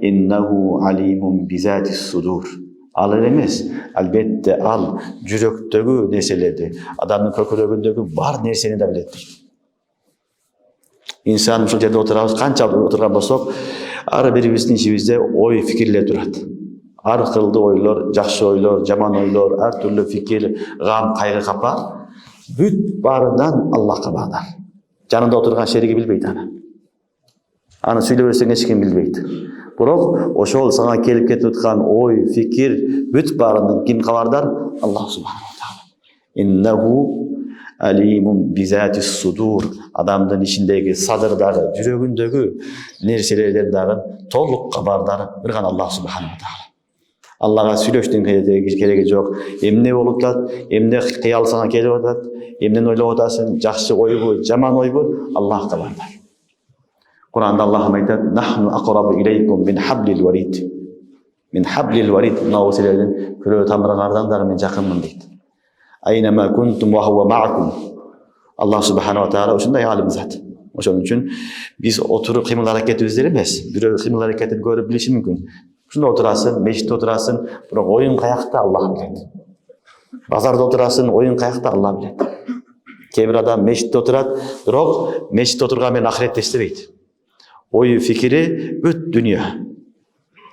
İnnehu alimun bizatis sudur. Al emez. Albatta al жүрөктөгү нерселерди, адамдын көкүрөгүндөгү бар нерсени да билет. İnsan ушул жерде отурабыз, канча отурган болсок, ар бирибиздин ичибизде ой, фикирлер турат. Ар кылды ойлор, жакшы ойлор, жаман ойлор, ар түрлүү фикир, гам, кайгы, капа. Бүт баарынан Аллахка бадар. Жанында отурган шериги билбейт аны. Аны сүйлөп берсең эч ким билбейт. Бирок ошол сага келип кетип аткан ой, фикир, бүт баарынан ким кабардар? Аллах субханаху ва таала. Иннаху алимун бизатис судур. Адамдын ичиндеги, садырдагы, жүрөгүндөгү нерселерден дагы толук кабардар бир гана Аллах субханаху ва таала. Аллага сүйлөштүн кереги жок. Эмне болуп атат, эмне кыял сага келип атат, эмнени ойлоп атасың, жакшы ойбу, жаман ойбу, Аллах кабардар. Кур'анда Аллах айтат: "Нахну акрабу илейкум мин хаблил варид." Мин хаблил варид, наусилердин күрөө тамырыңардан дагы мен жакынмын дейт. Айнама кунтум ва хува маакум. Аллах субханаху ва таала ушундай алим зат. Ошон үчүн биз отуруп кыймыл аракетибиздер эмес, бирөө кыймыл аракетин көрүп билиши мүмкүн. Шунда отурасың, мешитте отурасың, бирок оюң каякта Аллах билет. Базарда отурасың, оюң каякта Аллах билет. Кээ бир адам мешитте отурат, бирок мешитте отурган менен ахиретти эстебейт. Ою, фикири бүт дүйнө.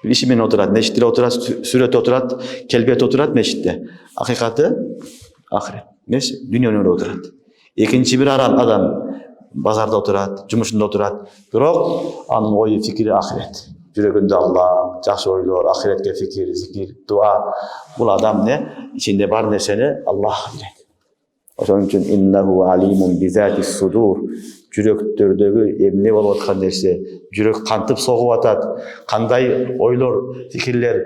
Иши менен отурат, мешитте отурат, сүрөтү отурат, келбети отурат мешитте. Акыйкаты ахирет. Эмес, дүйнөнү отурат. Экинчи бир адам базарда отурат, жумушунда отурат, бирок анын ою, фикири ахирет. Жүрөгүндө Аллах, жакшы ойлор, ахиретке фикир, зикир, дуа. Бул адам ичинде бар нерсени Аллах билет. Ошон үчүн иннаху алимун бизатис судур. Жүрөктөрдөгү эмне болуп аткан нерсе, жүрөк кантип согуп атат, кандай ойлор, фикирлер,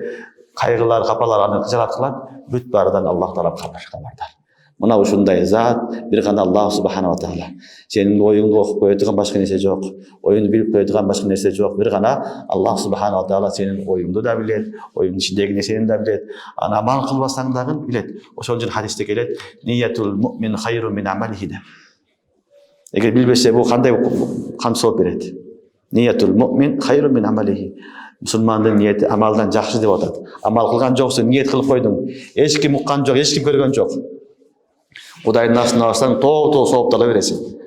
кайгылар, капалар аны жараткылат, бүт баарынан Аллах таала кабардар. Мына ушундай зат бир гана Аллах субханаху ва таала. Сенин оюңду окуп кое турган башка нерсе жок, оюңду билип кое турган башка нерсе жок. Бир гана Аллах субханаху ва таала сенин оюңду да билет, оюңдун ичиндеги нерсени да билет. Аны амал кылбасаң дагы билет. Ошон үчүн хадисте келет: "Ниятул муъмин хайрун мин амалихи." Эгер билбесе бул кандай жооп берет? Ниятул муъмин хайрун мин амалихи. Мусулмандын ниети амалдан жакшы деп атат. Амал кылган жоксуң, ниет кылып койдуң. Эч ким уккан жок, эч ким көргөн жок. Кудайдын астына барсаң, тоо сооптала бересиң.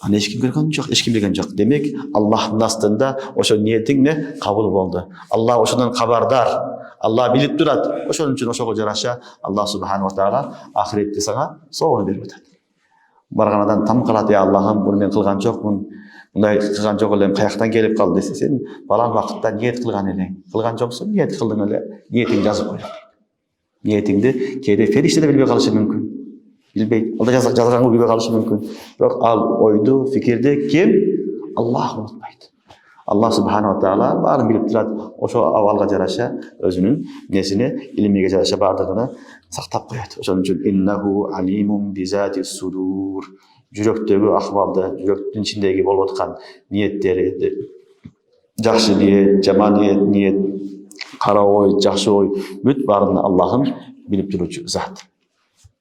Аны эч ким көргөн жок, эч ким билген жок. Демек, Аллахтын астында ошо ниетиң кабыл болду. Аллах ошондон кабардар. Аллах билип турат. Ошон үчүн ошого жараша Аллах субханаху ва таала ахиретте сага соогун берип атат. Барган адам там калат: "Я Аллахым, буну мен кылган жокмун. Мындай кылган жок элем, каяктан келип калды" десе, сен балан вакытта ниет кылган элең. Кылган жоксуң, ниет кылдың эле, ниетиңди жазып коет. Ниетиңди кээде фериште да билбей калышы мүмкүн. Билбейт. Алда жазган билбей калышы мүмкүн. Бирок ал ойду, фикирди ким? Аллах унутпайт. Аллах субханаху ва таала баарын билип турат. Ошо абалга жараша өзүнүн несине, илимиге жараша баардыгын сактап коет. Ошон үчүн иннаху алимун бизатис судур. Жүрөктөгү акыбалды, жүрөктүн ичиндеги болуп аткан ниеттерди, жакшы ниет, жаман ниет, кара ой, жакшы ой, бүт баарын Аллахым билип туручу зат.